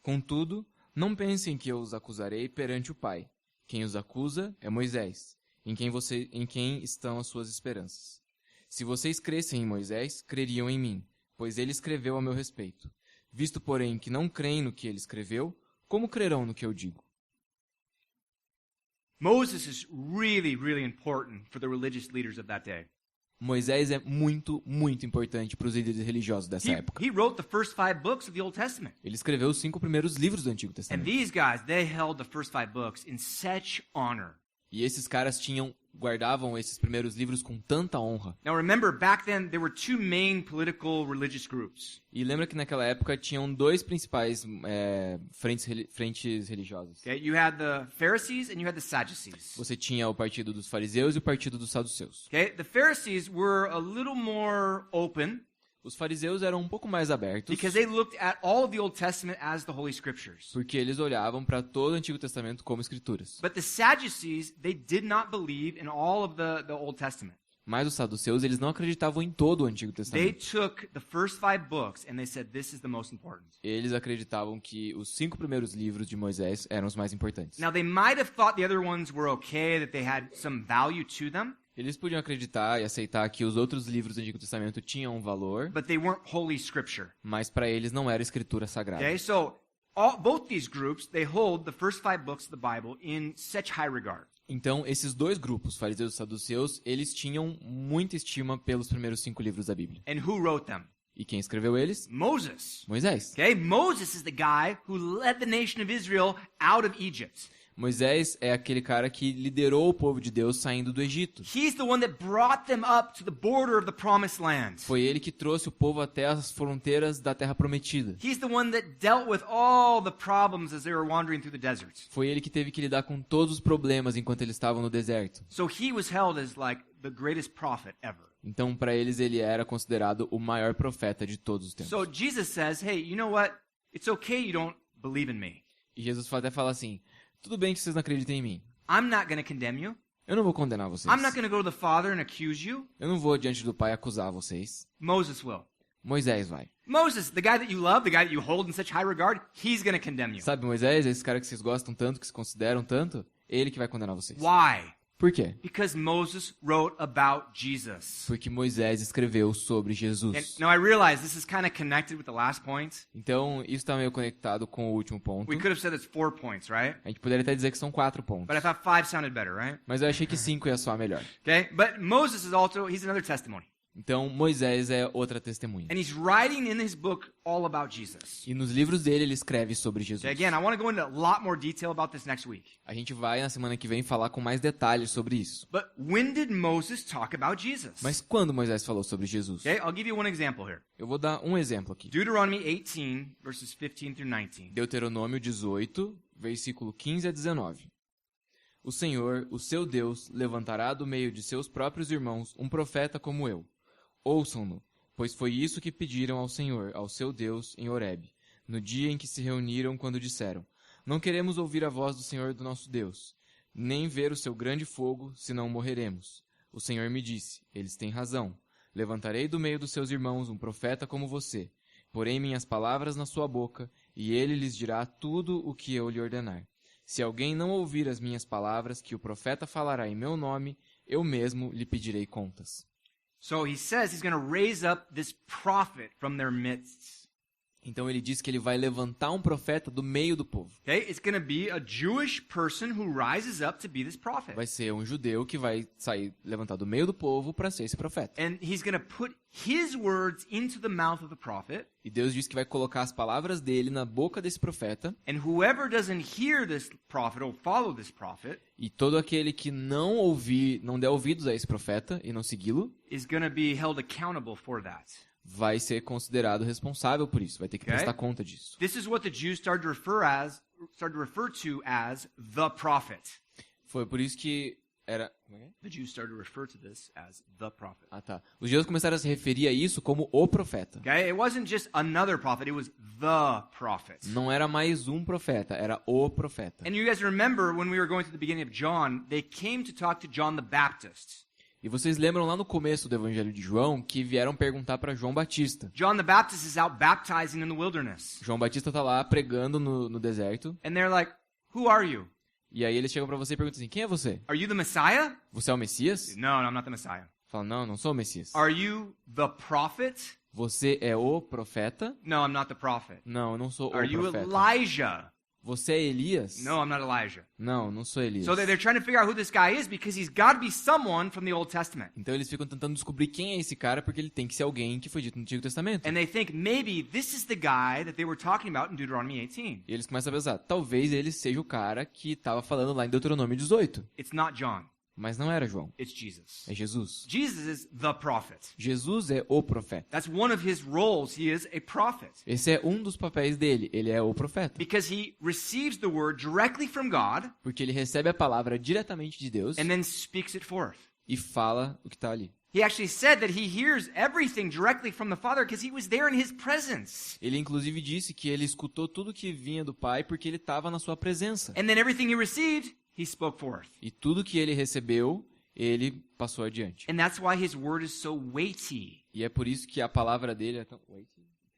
Contudo, não pensem que eu os acusarei perante o Pai. Quem os acusa é Moisés, em quem estão as suas esperanças. Se vocês crescem em Moisés, creriam em mim, pois ele escreveu a meu respeito. Visto, porém, que não creem no que ele escreveu, como crerão no que eu digo? Moses is really, really important for the religious leaders of that day. Moisés é muito, muito importante para os líderes religiosos dessa época. He wrote the first 5 books of the Old Testament. Ele escreveu os 5 primeiros livros do Antigo And Testamento. these guys, they held the first 5 books in such honor. E esses caras guardavam esses primeiros livros com tanta honra. Now remember, back then, there were 2 main political religious groups. E lembra que naquela época tinham 2 principais frentes religiosas. Okay, you had the Pharisees and you had the Sadducees. Você tinha o partido dos fariseus e o partido dos saduceus. Okay, the Pharisees were a little more open Os fariseus eram um pouco mais abertos, because they looked at all of the Old Testament as the Holy Scriptures. porque eles olhavam para todo o Antigo Testamento como escrituras. But the Sadducees, they did not believe in all of the Old Testament. Mas os saduceus, eles não acreditavam em todo o Antigo They Testamento. took the first 5 books and they said, this is the most important. Eles acreditavam que os 5 primeiros livros de Moisés eram os mais importantes. Now, they might have thought the other ones were okay, that they had some value to them, Eles podiam acreditar e aceitar que os outros livros do Antigo Testamento tinham um valor, but they weren't Holy Scripture. mas para eles não era escritura sagrada. Okay, so both these groups, they hold the first 5 books of the Bible in such high regard. Então, esses 2 grupos, fariseus e saduceus, eles tinham muita estima pelos primeiros 5 livros da Bíblia. And who wrote them? E quem escreveu eles? Moses. Moisés. Okay, Moses is the guy who led the nation of Israel out of Egypt. Moisés é aquele cara que liderou o povo de Deus saindo do Egito. He's the one that brought them up to the border of the promised land. Foi ele que trouxe o povo até as fronteiras da Terra Prometida. He's the one that dealt with all the problems as they were wandering through the desert. Foi ele que teve que lidar com todos os problemas enquanto eles estavam no deserto. So he was held as like the greatest prophet ever. Então, para eles, ele era considerado o maior profeta de todos os tempos. So Jesus says, hey, you know what? It's okay you don't believe in me. E Jesus até fala assim, tudo bem que vocês não acreditem em mim. I'm not going to condemn you. Eu não vou condenar vocês. I'm not going to go to the Father and accuse you. Eu não vou diante do Pai acusar vocês. Moses will. Moisés vai. Moses, the guy that you love, the guy that you hold in such high regard, he's going to condemn you. Sabe Moisés, esse cara que vocês gostam tanto, que se consideram tanto, ele que vai condenar vocês. Why? Por quê? Because Moses wrote about Jesus. Porque Moisés escreveu sobre And Jesus. now I realize this is kind of connected with the last point. Então, isso está meio conectado com o último ponto. We could have said it's 4 points, right? A gente poderia até dizer que são 4 pontos. But I thought 5 sounded better, right? Mas eu achei que 5 ia soar melhor. Okay? But Moses is also, he's another testimony. Então, Moisés é outra testemunha. And he's writing in his book all about Jesus. E nos livros dele, ele escreve sobre Okay, Jesus. again, I want to go into a lot more detail about this next week. A gente vai, na semana que vem, falar com mais detalhes sobre isso. But when did Moses talk about Jesus? Mas quando Moisés falou sobre Jesus? Okay, I'll give you one example here. Eu vou dar um exemplo aqui. Deuteronomy 18, verses 15 through 19. Deuteronômio 18, versículo 15 a 19. O Senhor, o seu Deus, levantará do meio de seus próprios irmãos um profeta como eu. Ouçam-no, pois foi isso que pediram ao Senhor, ao seu Deus, em Horebe, no dia em que se reuniram quando disseram, não queremos ouvir a voz do Senhor do nosso Deus, nem ver o seu grande fogo, senão morreremos. O Senhor me disse, eles têm razão, levantarei do meio dos seus irmãos um profeta como você, porei minhas palavras na sua boca, e ele lhes dirá tudo o que eu lhe ordenar. Se alguém não ouvir as minhas palavras, que o profeta falará em meu nome, eu mesmo lhe pedirei contas. So he says he's going to raise up this prophet from their midst. Então ele diz que ele vai levantar um profeta do meio do povo. Okay? It's going to be a Jewish person who rises up to be this prophet. Vai ser um judeu que vai sair, levantar do meio do povo para ser esse profeta. And he's going to put his words into the mouth of the prophet. E Deus diz que vai colocar as palavras dele na boca desse profeta. And whoever doesn't hear this prophet or follow this prophet E todo aquele que não der ouvidos a esse profeta e não segui-lo, is going to be held accountable for that. vai ser considerado responsável por isso, vai ter que Okay. prestar conta disso. This is what the Jews started to refer to as the prophet. Foi por isso que era... como é? The Jews started to refer to this as the prophet. Ah, tá. Os judeus começaram a se referir a isso como o profeta. Okay? It wasn't just another prophet, it was the prophet. Não era mais um profeta, era o profeta. And you guys remember when we were going to the beginning of John, they came to talk to John the Baptist. E vocês lembram lá no começo do Evangelho de João que vieram perguntar para João Batista. John the Baptist is out baptizing in the wilderness. João Batista tá lá pregando no deserto. And they're like, "Who are you? E aí eles chegam para você e perguntam assim, quem é você? Are you the Messiah?" Você é o Messias? No, I'm not the Messiah. Fala, não, não sou o Messias. Are you the prophet? Você é o profeta? No, I'm not the prophet. Não, eu não sou o Are you profeta. Elijah? Você é Elias? No, I'm not Elijah. Não, não sou Elias. So they're trying to figure out who this guy is because he's got to be someone from the Old Testament. Então eles ficam tentando descobrir quem é esse cara porque ele tem que ser alguém que foi dito no Antigo Testamento. And they think maybe this is the guy that they were talking about in Deuteronomy 18. E eles começam a pensar, talvez ele seja o cara que estava falando lá em Deuteronômio 18. It's not John. Mas não era João, It's Jesus. é Jesus. Jesus is the prophet. Jesus é o profeta. That's one of his roles. He is a prophet. Esse é um dos papéis dele, ele é o profeta. Because he receives the word directly from God Porque ele recebe a palavra diretamente de Deus and then speaks it forth. e fala o que está ali. He actually said that he hears everything directly from the Father because he was there in his presence. Ele inclusive disse que ele escutou tudo que vinha do Pai porque ele estava na sua presença. And then everything he received, he spoke forth. E tudo que ele recebeu, ele passou adiante. And that's why his word is so weighty. E é por isso que a palavra dele é tão...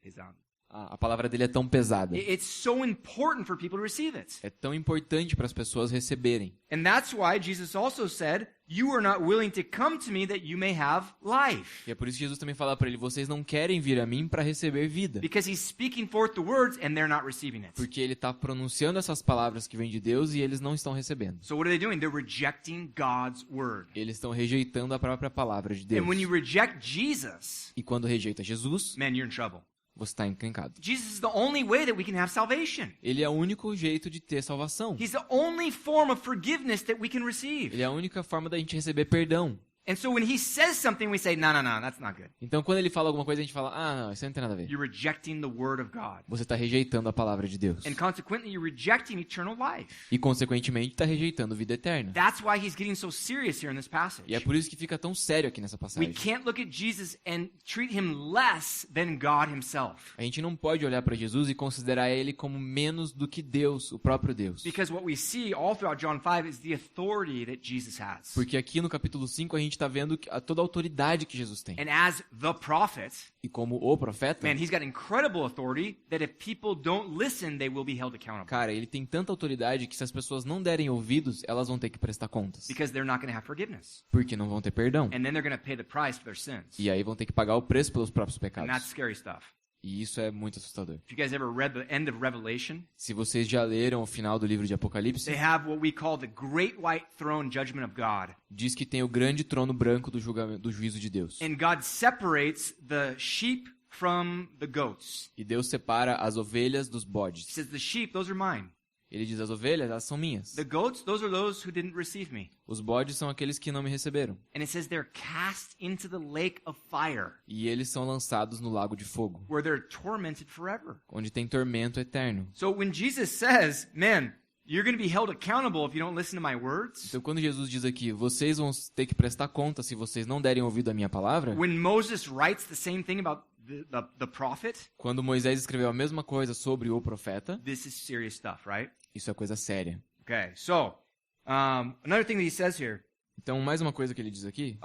Pesado. A palavra dele é tão pesada. It's so important for people to receive it. É tão importante para as pessoas receberem. And that's why Jesus also said, "You are not willing to come to me that you may have life." E é por isso que Jesus também fala para ele, vocês não querem vir a mim para receber vida. Because he's speaking forth the words and they're not receiving it. Porque ele está pronunciando essas palavras que vêm de Deus e eles não estão recebendo. So what are they doing? They're rejecting God's word. Eles estão rejeitando a própria palavra de Deus. And when you reject Jesus, E quando rejeita Jesus, man, you're in trouble. você está encrencado. Jesus is the only way that we can have salvation. Ele é o único jeito de ter salvação. He's the only form of forgiveness that we can receive. Ele é a única forma da gente receber perdão. And so when he says something, we say, no, that's not good. Então quando ele fala alguma coisa, a gente fala, não, isso não tem nada a ver. You're rejecting the word of God. Você está rejeitando a palavra de Deus. And consequently, you're rejecting eternal life. E consequentemente está rejeitando vida eterna. That's why he's getting so serious here in this passage. E é por isso que fica tão sério aqui nessa We passagem. can't look at Jesus and treat him less than God himself. A gente não pode olhar para Jesus e considerar ele como menos do que Deus, o próprio Deus. Because what we see all throughout John 5 is the authority that Jesus has. Porque aqui no capítulo 5 a gente está vendo toda a autoridade que Jesus tem. And as the prophet, E como o profeta, man, he's got incredible authority that if people don't listen, they will be held accountable. cara, ele tem tanta autoridade que se as pessoas não derem ouvidos, elas vão ter que prestar contas. Because they're not going to have forgiveness. Porque não vão ter perdão. And then they're going to pay the price for their sins. E aí vão ter que pagar o preço pelos próprios And that's pecados. scary stuff. E isso é muito assustador. If you guys ever read the end of Revelation, Se vocês já leram o final do livro de Apocalipse, they have what we call the great white throne judgment of God. diz que tem o grande trono branco do julgamento, do juízo de Deus. And God separates the sheep from the goats. E Deus separa as ovelhas dos He bodes. says, the sheep, those are mine. Ele diz, as ovelhas, elas são minhas. The goats, those are those who didn't receive me. Os bodes são aqueles que não me receberam. And it says they're cast into the lake of fire, E eles são lançados no lago de fogo, where they're tormented forever. onde tem tormento eterno. So when Jesus says, man, you're going to be held accountable if you don't listen to my words. Então quando Jesus diz aqui, vocês vão ter que prestar conta se vocês não derem ouvido à minha palavra, When Moses writes the same thing about the prophet, quando Moisés escreveu a mesma coisa sobre o profeta, this is serious stuff, right? isso é coisa séria. Okay, so another thing that he says here, Então, mais uma coisa que ele diz aqui,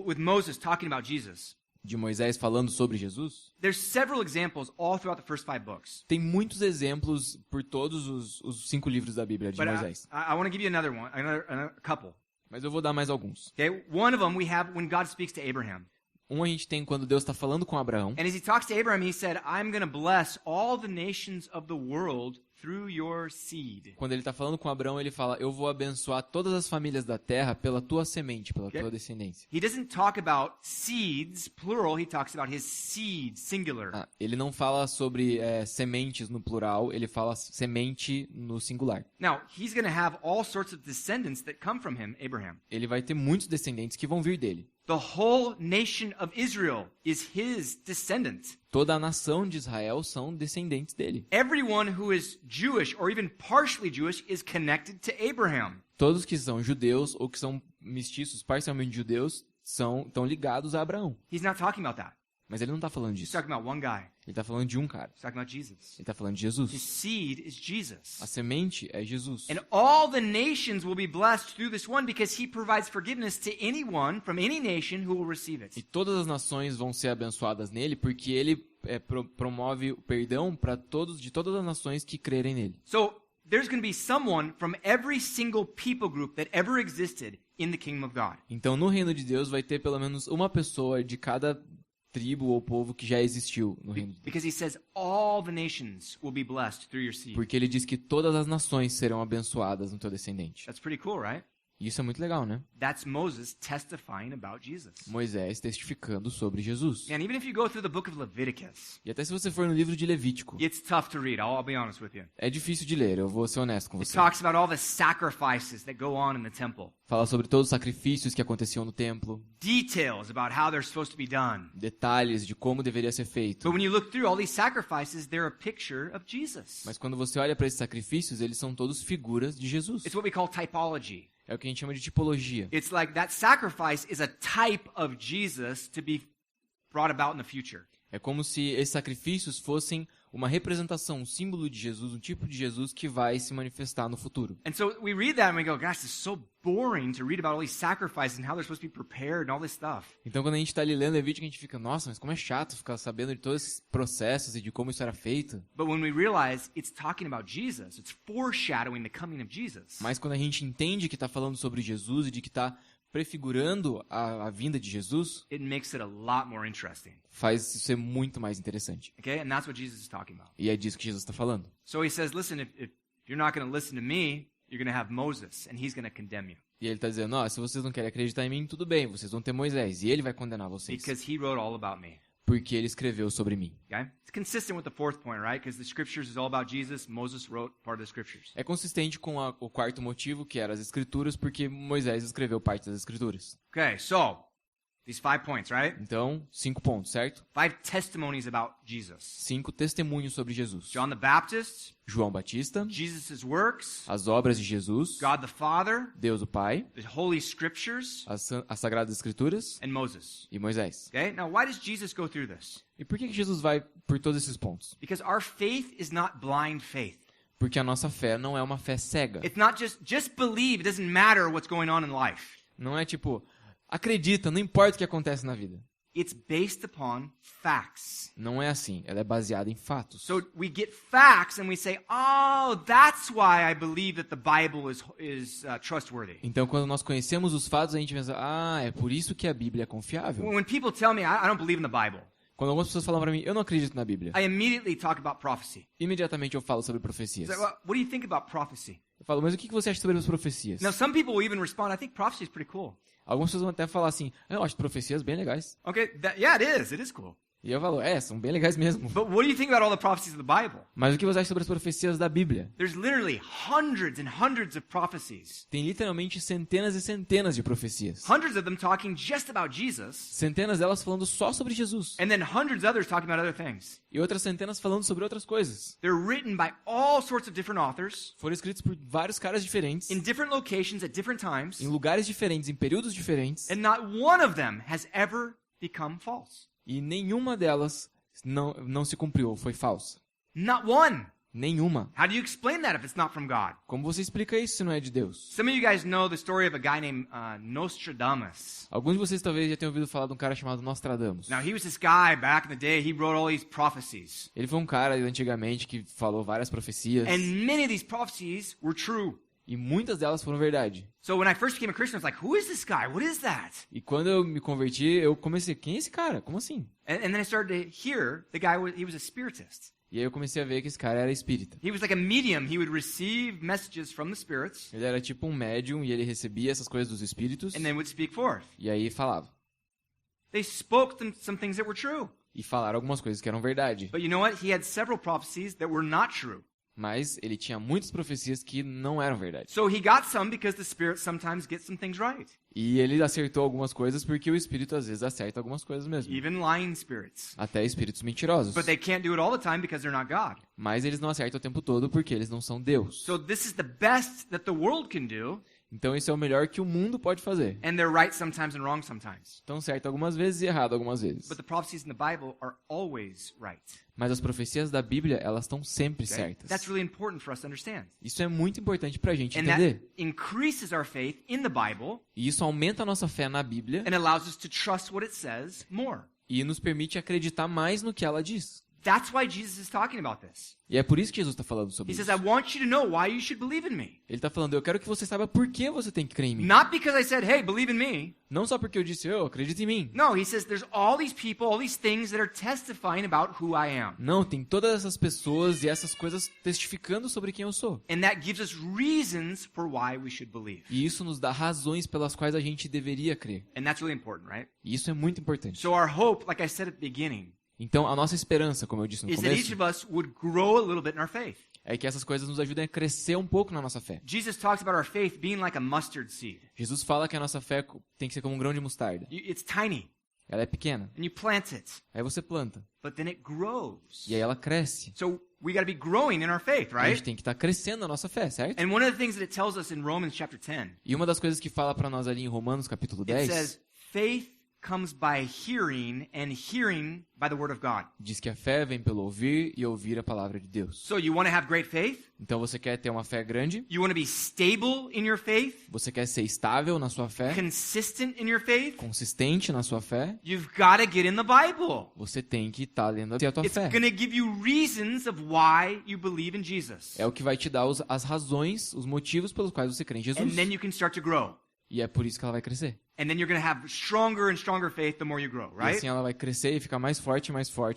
with Moses talking about Jesus, de Moisés falando sobre Jesus, there's several examples all throughout the first 5 books. tem muitos exemplos por todos os 5 livros da Bíblia de But Moisés. I want to give you another one, a couple. Mas eu vou dar mais alguns. Okay, one of them we have when God speaks to Abraham. Um a gente tem quando Deus está falando com Abraão. And as he talks to Abraham, he said, I'm going to bless all the nations of the world through your seed. Quando ele está falando com Abraão, ele fala, eu vou abençoar todas as famílias da terra pela tua semente, pela tua descendência. He doesn't talk about seeds, plural. He talks about his seed, singular. Ele não fala sobre sementes no plural, ele fala semente no singular. Now, he's going to have all sorts of descendants that come from him, Abraham. Ele vai ter muitos descendentes que vão vir dele. The whole nation of Israel is his descendant. Toda a nação de Israel são descendentes dele. Everyone who is Jewish or even partially Jewish is connected to Abraham. Todos que são judeus ou que são mestiços, parcialmente judeus, estão ligados a Abraão. He's not talking about that. Mas ele não está falando He's disso. talking about one guy. Ele está falando de um cara. He's talking about Jesus. Ele está falando de His Jesus. seed is Jesus. A semente é Jesus. And all the nations will be blessed through this one because he provides forgiveness to anyone from any nation who will receive E it. todas as nações vão ser abençoadas nele porque ele promove o perdão para todos de todas as nações que crerem nele. So there's going to be someone from every single people group that ever existed in the kingdom of God. Então, no reino de Deus vai ter pelo menos uma pessoa de cada tribo ou povo que já existiu no reino de Deus. Because he says all the nations will be blessed through your seed. Porque ele diz que todas as nações serão abençoadas no teu descendente. That's pretty cool, right? E isso é muito legal, né? That's Moses testifying about Jesus. Moisés testificando sobre Jesus. And even if you go through the book of Leviticus, E até se você for no livro de Levítico, it's tough to read. I'll be honest with you. é difícil de ler, eu vou ser honesto com It você. talks about all the sacrifices that go on in the temple. Fala sobre todos os sacrifícios que aconteciam no templo, Details about how they're supposed to be done. detalhes de como deveria ser feito. But when you look through all these sacrifices, they're a picture of Jesus. Mas quando você olha para esses sacrifícios, eles são todos figuras de Jesus. It's what we call typology. É o que a gente chama de tipologia. It's like that sacrifice is a type of Jesus to be brought about in the future. É como se esses sacrifícios fossem uma representação, um símbolo de Jesus, um tipo de Jesus que vai se manifestar no futuro. And so we read that and we go, gosh, this is so boring to read about all these sacrifices and how they're supposed to be prepared and all this stuff. Então, quando a gente está ali lendo Levítico, a gente fica, nossa, mas como é chato ficar sabendo de todos esses processos e de como isso era feito. But when we realize it's talking about Jesus, it's foreshadowing the coming of Jesus. Mas quando a gente entende que está falando sobre Jesus e de que está prefigurando a vinda de Jesus, It makes it a lot more interesting. faz isso ser muito mais interessante. Okay? And that's what Jesus is talking about. E é disso que Jesus está falando. So he says, listen, if you're not going to listen to me, you're going to have Moses, and he's going to condemn you. E ele está dizendo, se vocês não querem acreditar em mim, tudo bem, vocês vão ter Moisés, e ele vai condenar vocês. Because he wrote all about me. Porque ele escreveu sobre mim. Okay? It's consistent with the fourth point, right? Because the scriptures is all about Jesus. Moses wrote part of the scriptures. É consistente com o quarto motivo, que era as escrituras, porque Moisés escreveu parte das escrituras. Okay, so these 5 points, right? Então, 5 pontos, certo? 5 testimonies about Jesus. 5 testemunhos sobre Jesus. John the Baptist, João Batista, Jesus' works, as obras de Jesus, God the Father, Deus o Pai, the Holy Scriptures, as Sagradas Escrituras and Moses. e Moisés. Okay, now why does Jesus go through this? E por que Jesus vai por todos esses pontos? Because our faith is not blind faith. Porque a nossa fé não é uma fé cega. It's not just believe, it doesn't matter what's going on in life. Não é tipo, acredita, não importa o que acontece na vida. It's based upon facts. Não é assim, ela é baseada em fatos. So we get facts and we say, oh, that's why I believe that the Bible is trustworthy. Então, quando nós conhecemos os fatos, a gente pensa, é por isso que a Bíblia é confiável. When people tell me I don't believe in the Bible, Quando algumas pessoas falam para mim, eu não acredito na Bíblia, I immediately talk about prophecy. imediatamente eu falo sobre profecias. It's like, well, what do you think about prophecy? Eu falo, mas o que você acha sobre as profecias? Now, some people will even respond, I think prophecy is pretty cool. Algumas pessoas vão até falar assim, eu acho profecias bem legais. Okay, yeah, it is cool. E eu falo, são bem legais mesmo. But what do you think about all the prophecies of the Bible? Mas o que você acha sobre as profecias da Bíblia? There's literally hundreds and hundreds of prophecies. Tem literalmente centenas e centenas de profecias. Hundreds of them talking just about Jesus, Centenas delas falando só sobre Jesus. and then hundreds others talking about other things. E outras centenas falando sobre outras coisas. They're written by all sorts of different authors Foram escritos por vários caras diferentes, in different locations at different times, em lugares diferentes, em períodos diferentes. and not one of them has ever become false. E nenhuma delas não se cumpriu, foi falsa. Not one. Nenhuma. How do you explain that if it's not from God? Como você explica isso se não é de Deus? Some of you guys know the story of a guy named Nostradamus. Alguns de vocês talvez já tenham ouvido falar de um cara chamado Nostradamus. Now, he was this guy back in the day. He wrote all these prophecies. Ele foi um cara antigamente que falou várias profecias. And many of these prophecies were true. E muitas delas foram verdade. So when I first became a Christian, I was like, who is this guy? What is that? E quando eu me converti, eu comecei, quem é esse cara? Como assim? And then I started to hear the guy, he was a spiritist. E aí eu comecei a ver que esse cara era espírita. He was like a medium. He would receive messages from the spirits Ele era tipo um médium e ele recebia essas coisas dos espíritos and then would speak forth. e aí falava. They spoke some things that were true. E falaram algumas coisas que eram verdade. But you know what? He had several prophecies that were not true. Mas ele tinha muitas profecias que não eram verdade. So he got some because the Spirit sometimes gets some things right. E ele acertou algumas coisas porque o espírito às vezes acerta algumas coisas mesmo. Even lying spirits. Até espíritos mentirosos. But they can't do it all the time because they're not God. Mas eles não acertam o tempo todo porque eles não são Deus. So this is the best that the world can do. Então isso é o melhor que o mundo pode fazer. And they're right sometimes and wrong sometimes. Então certo algumas vezes e errado algumas vezes. But the prophecies in the Bible are always right. Mas as profecias da Bíblia, elas estão sempre Okay? certas. That's really important for us to understand. Isso é muito importante pra gente And that entender. increases our faith in the Bible E isso aumenta a nossa fé na Bíblia and allows us to trust what it says more. e nos permite acreditar mais no que ela diz. That's why Jesus is talking about this. E é por isso que Jesus está falando sobre He isso. says, I want you to know why you should believe in me. Ele está falando, eu quero que você saiba por que você tem que crer em mim. Not because I said, hey, believe in me. Não só porque eu disse, eu acredito em mim. No, he says there's all these people, all these things that are testifying about who I am. Não, tem todas essas pessoas e essas coisas testificando sobre quem eu sou. And that gives us reasons for why we should believe. E isso nos dá razões pelas quais a gente deveria crer. And that's really important, right? E isso é muito importante. So our hope, like I said at the beginning, Então, a nossa esperança, como eu disse no is that each começo, of us would grow a little bit in our faith. é que essas coisas nos ajudem a crescer um pouco na nossa fé. Jesus talks about our faith being like a mustard seed. Jesus fala que a nossa fé tem que ser como um grão de mostarda. It's tiny, Ela é pequena. and you plant it, Aí você planta. but then it grows. E aí ela cresce. So we got to be growing in our faith, A gente right? tem que estar crescendo na nossa fé, certo? And one of the things that it tells us in Romans chapter 10, E uma das coisas que fala pra nós ali em Romanos capítulo it 10, says, faith comes by hearing, and hearing by the word of God. diz que a fé vem pelo ouvir e ouvir a palavra de Deus. So you want to have great faith? Então você quer ter uma fé grande? You want to be stable in your faith? Você quer ser estável na sua fé? Consistent in your faith? Consistente na sua fé? You've got to get in the Bible. Você tem que estar lendo a tua It's fé. going to give you reasons of why you believe in Jesus. É o que vai te dar as razões, os motivos pelos quais você crê em And Jesus. then you can start to grow. E é por isso que ela vai crescer. And then you're going to have stronger and stronger faith the more you grow, E right? assim ela vai crescer e ficar mais forte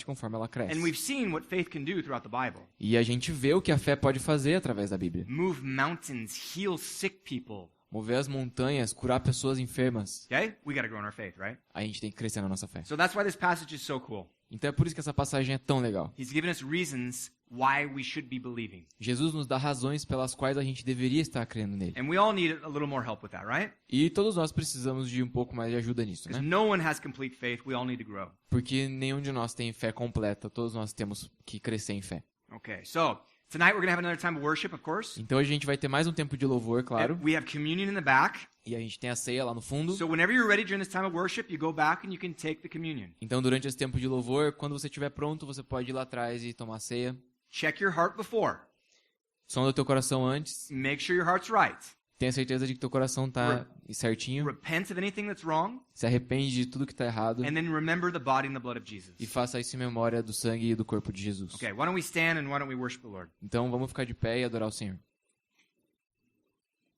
conforme ela cresce. And we've seen what faith can do throughout the Bible. E a gente vê o que a fé pode fazer através da Bíblia. Move mountains, heal sick people. Mover as montanhas, curar pessoas enfermas. Okay? We got to grow in our faith, right? A gente tem que crescer na nossa fé. So that's why this passage is so cool. Então é por isso que essa passagem é tão legal. He's given us reasons why we should be believing. Jesus nos dá razões pelas quais a gente deveria estar crendo nele. And we all need a little more help with that, right? E todos nós precisamos de um pouco mais de ajuda nisso, Because né? no one has complete faith. We all need to grow. Porque nenhum de nós tem fé completa, todos nós temos que crescer em fé. Okay, so tonight we're going to have another time of worship, of course. Então a gente vai ter mais um tempo de louvor, claro. And we have communion in the back. E a gente tem a ceia lá no fundo. So whenever you're ready during this time of worship, you go back and you can take the communion. Então durante esse tempo de louvor, quando você estiver pronto, você pode ir lá atrás e tomar a ceia. Check your heart before. Sonda o teu coração antes. Make sure your heart's right. Tenha certeza de que teu coração tá certinho. Repent of anything that's wrong. Se arrepende de tudo que tá errado. And then remember the body and the blood of Jesus. E faça isso em memória do sangue e do corpo de Jesus. Okay, why don't we stand and why don't we worship the Lord? Então vamos ficar de pé e adorar o Senhor.